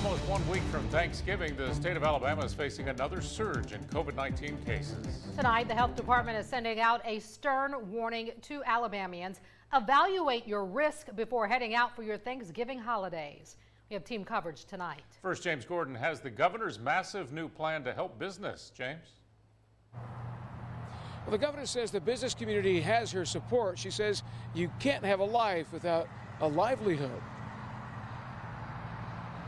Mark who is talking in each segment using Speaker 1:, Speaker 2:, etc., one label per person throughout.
Speaker 1: Almost 1 week from Thanksgiving, the state of Alabama is facing another surge in COVID-19 cases.
Speaker 2: Tonight, the health department is sending out a stern warning to Alabamians. Evaluate your risk before heading out for your Thanksgiving holidays. We have team coverage tonight.
Speaker 1: First, James Gordon has the governor's massive new plan to help business. James?
Speaker 3: Well, the governor says the business community has her support. She says you can't have a life without a livelihood.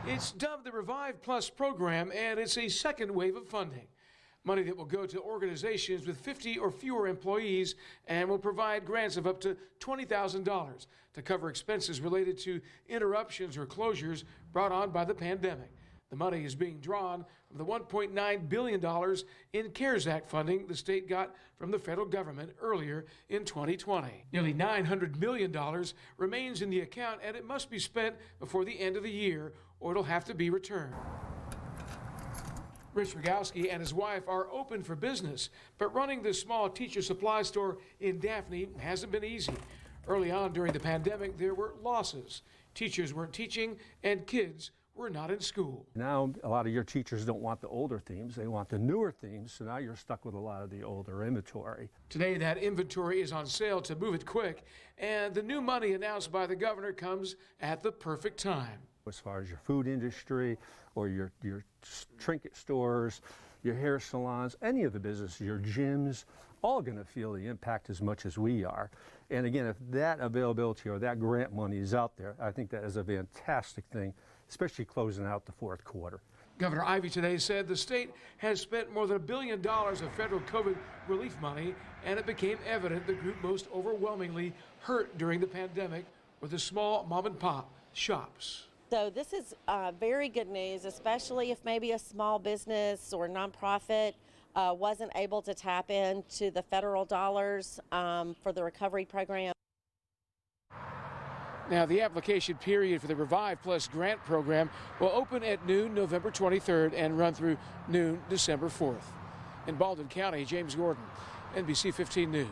Speaker 3: It's dubbed the Revive Plus program, and it's a second wave of funding. Money that will go to organizations with 50 or fewer employees and will provide grants of up to $20,000 to cover expenses related to interruptions or closures brought on by the pandemic. The money is being drawn from the $1.9 billion in CARES Act funding the state got from the federal government earlier in 2020. Nearly $900 million remains in the account, and it must be spent before the end of the year, or it'll have to be returned. Rich Rogowski and his wife are open for business, but running this small teacher supply store in Daphne hasn't been easy. Early on during the pandemic, there were losses. Teachers weren't teaching, and kids were not in school.
Speaker 4: Now, a lot of your teachers don't want the older themes, they want the newer themes, so now you're stuck with a lot of the older inventory.
Speaker 3: Today, that inventory is on sale to move it quick, and the new money announced by the governor comes at the perfect time.
Speaker 4: As far as your food industry or your trinket stores, your hair salons, any of the businesses, your gyms, all going to feel the impact as much as we are. And again, if that availability or that grant money is out there, I think that is a fantastic thing, especially closing out the fourth quarter.
Speaker 3: Governor Ivey today said the state has spent more than $1 billion of federal COVID relief money, and it became evident the group most overwhelmingly hurt during the pandemic were the small mom and pop shops.
Speaker 5: So this is very good news, especially if maybe a small business or nonprofit wasn't able to tap into the federal dollars for the recovery program.
Speaker 3: Now, the application period for the Revive Plus grant program will open at noon November 23rd and run through noon December 4th. In Baldwin County, James Gordon, NBC 15 News.